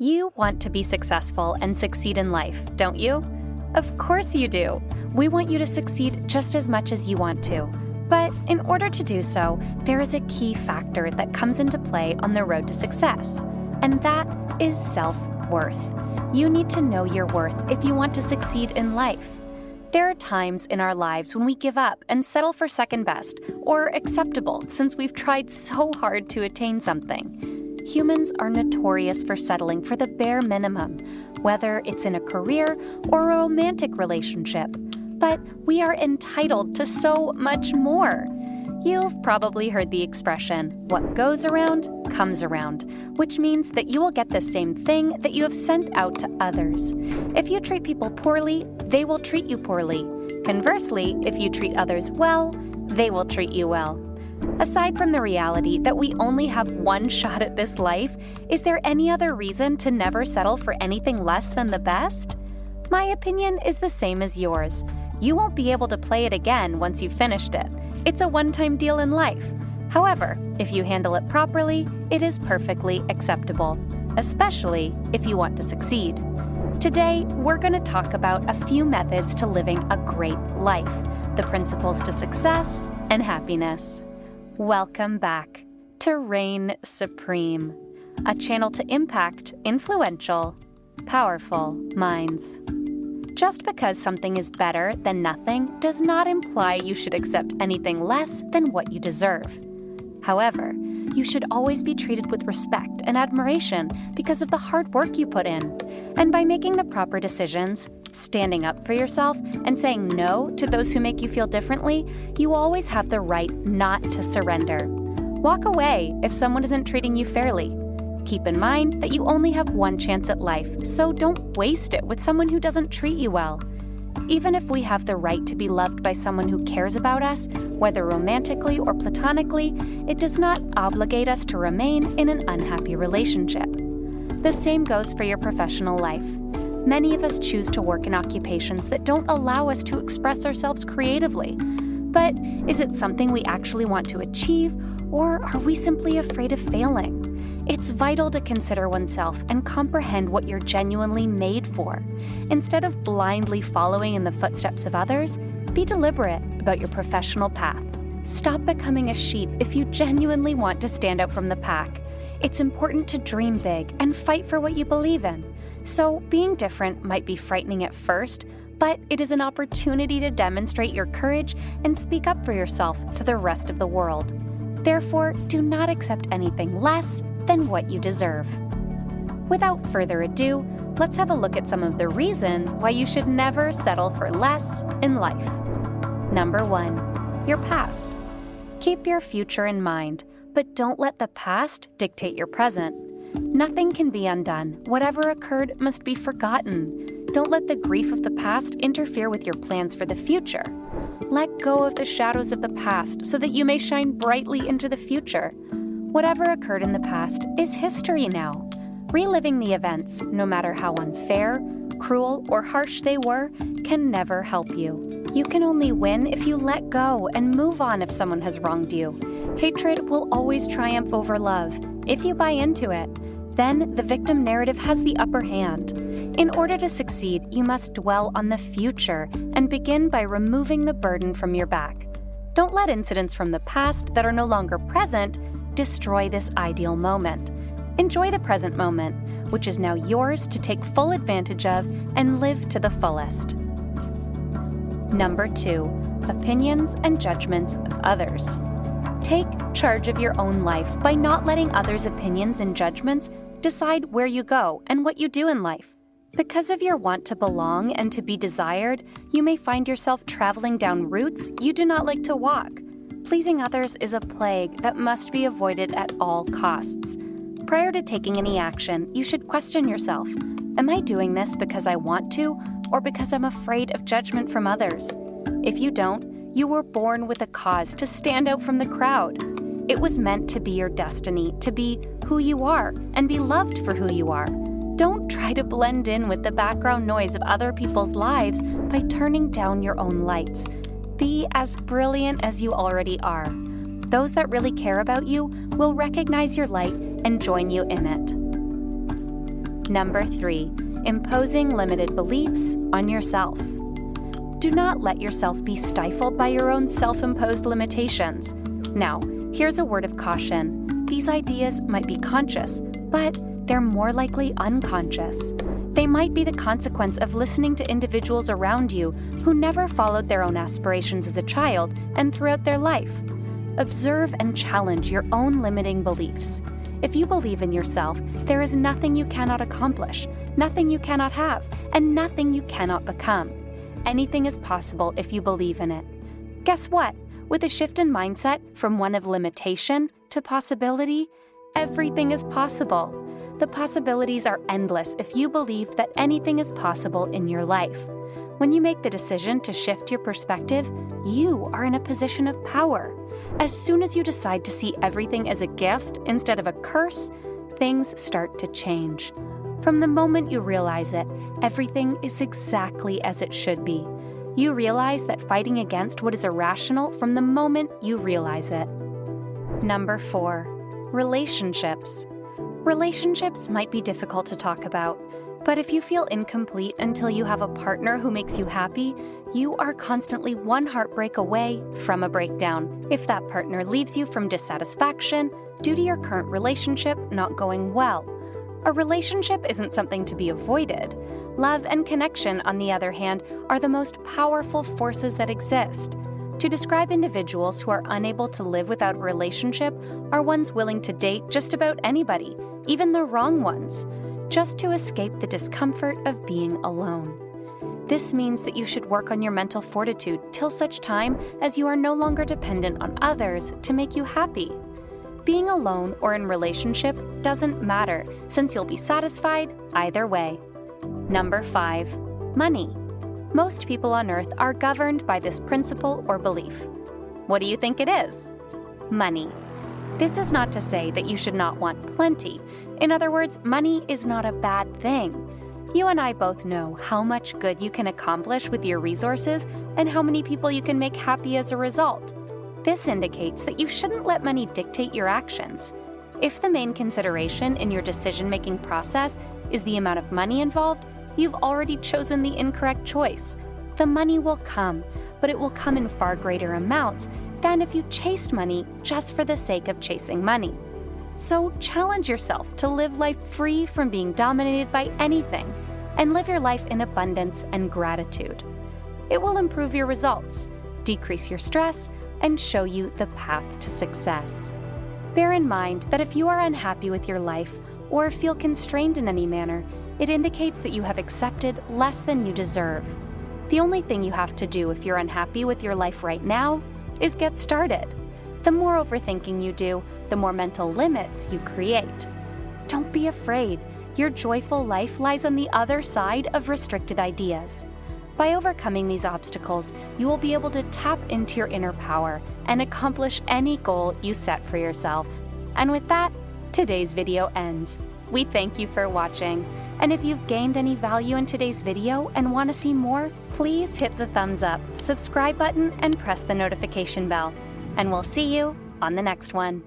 You want to be successful and succeed in life, don't you? Of course you do. We want you to succeed just as much as you want to. But in order to do so, there is a key factor that comes into play on the road to success, and that is self-worth. You need to know your worth if you want to succeed in life. There are times in our lives when we give up and settle for second best or acceptable since we've tried so hard to attain something. Humans are notorious for settling for the bare minimum, whether it's in a career or a romantic relationship. But we are entitled to so much more. You've probably heard the expression, what goes around, comes around, which means that you will get the same thing that you have sent out to others. If you treat people poorly, they will treat you poorly. Conversely, if you treat others well, they will treat you well. Aside from the reality that we only have one shot at this life, is there any other reason to never settle for anything less than the best? My opinion is the same as yours. You won't be able to play it again once you've finished it. It's a one-time deal in life. However, if you handle it properly, it is perfectly acceptable, especially if you want to succeed. Today, we're going to talk about a few methods to living a great life, the principles to success and happiness. Welcome back to Reign Supreme, a channel to impact influential, powerful minds. Just because something is better than nothing does not imply you should accept anything less than what you deserve. However, you should always be treated with respect and admiration because of the hard work you put in. And by making the proper decisions, standing up for yourself, and saying no to those who make you feel differently, you always have the right not to surrender. Walk away if someone isn't treating you fairly. Keep in mind that you only have one chance at life, so don't waste it with someone who doesn't treat you well. Even if we have the right to be loved by someone who cares about us, whether romantically or platonically, it does not obligate us to remain in an unhappy relationship. The same goes for your professional life. Many of us choose to work in occupations that don't allow us to express ourselves creatively. But is it something we actually want to achieve, or are we simply afraid of failing? It's vital to consider oneself and comprehend what you're genuinely made for. Instead of blindly following in the footsteps of others, be deliberate about your professional path. Stop becoming a sheep if you genuinely want to stand out from the pack. It's important to dream big and fight for what you believe in. So being different might be frightening at first, but it is an opportunity to demonstrate your courage and speak up for yourself to the rest of the world. Therefore, do not accept anything less than what you deserve. Without further ado, let's have a look at some of the reasons why you should never settle for less in life. Number 1, your past. Keep your future in mind, but don't let the past dictate your present. Nothing can be undone. Whatever occurred must be forgotten. Don't let the grief of the past interfere with your plans for the future. Let go of the shadows of the past so that you may shine brightly into the future. Whatever occurred in the past is history now. Reliving the events, no matter how unfair, cruel, or harsh they were, can never help you. You can only win if you let go and move on if someone has wronged you. Hatred will always triumph over love. If you buy into it, then the victim narrative has the upper hand. In order to succeed, you must dwell on the future and begin by removing the burden from your back. Don't let incidents from the past that are no longer present destroy this ideal moment. Enjoy the present moment, which is now yours to take full advantage of and live to the fullest. Number 2, opinions and judgments of others. Take charge of your own life by not letting others' opinions and judgments decide where you go and what you do in life. Because of your want to belong and to be desired, you may find yourself traveling down routes you do not like to walk. Pleasing others is a plague that must be avoided at all costs. Prior to taking any action, you should question yourself. Am I doing this because I want to, or because I'm afraid of judgment from others? If you don't, you were born with a cause to stand out from the crowd. It was meant to be your destiny, to be who you are and be loved for who you are. Don't try to blend in with the background noise of other people's lives by turning down your own lights. Be as brilliant as you already are. Those that really care about you will recognize your light and join you in it. Number 3, imposing limited beliefs on yourself. Do not let yourself be stifled by your own self-imposed limitations. Now, here's a word of caution. These ideas might be conscious, but they're more likely unconscious. They might be the consequence of listening to individuals around you who never followed their own aspirations as a child and throughout their life. Observe and challenge your own limiting beliefs. If you believe in yourself, there is nothing you cannot accomplish, nothing you cannot have, and nothing you cannot become. Anything is possible if you believe in it. Guess what? With a shift in mindset from one of limitation to possibility, everything is possible. The possibilities are endless if you believe that anything is possible in your life. When you make the decision to shift your perspective, you are in a position of power. As soon as you decide to see everything as a gift instead of a curse, things start to change. From the moment you realize it, everything is exactly as it should be. You realize that fighting against what is irrational from the moment you realize it. Number 4, relationships. Relationships might be difficult to talk about, but if you feel incomplete until you have a partner who makes you happy, you are constantly one heartbreak away from a breakdown. If that partner leaves you from dissatisfaction due to your current relationship not going well. A relationship isn't something to be avoided. Love and connection, on the other hand, are the most powerful forces that exist. To describe individuals who are unable to live without a relationship are ones willing to date just about anybody, even the wrong ones, just to escape the discomfort of being alone. This means that you should work on your mental fortitude till such time as you are no longer dependent on others to make you happy. Being alone or in relationship doesn't matter, since you'll be satisfied either way. Number 5, money. Most people on Earth are governed by this principle or belief. What do you think it is? Money. This is not to say that you should not want plenty. In other words, money is not a bad thing. You and I both know how much good you can accomplish with your resources and how many people you can make happy as a result. This indicates that you shouldn't let money dictate your actions. If the main consideration in your decision-making process is the amount of money involved, you've already chosen the incorrect choice. The money will come, but it will come in far greater amounts than if you chased money just for the sake of chasing money. So challenge yourself to live life free from being dominated by anything, and live your life in abundance and gratitude. It will improve your results, decrease your stress, and show you the path to success. Bear in mind that if you are unhappy with your life or feel constrained in any manner, it indicates that you have accepted less than you deserve. The only thing you have to do if you're unhappy with your life right now is get started. The more overthinking you do, the more mental limits you create. Don't be afraid. Your joyful life lies on the other side of restricted ideas. By overcoming these obstacles, you will be able to tap into your inner power and accomplish any goal you set for yourself. And with that, today's video ends. We thank you for watching. And if you've gained any value in today's video and want to see more, please hit the thumbs up, subscribe button, and press the notification bell. And we'll see you on the next one.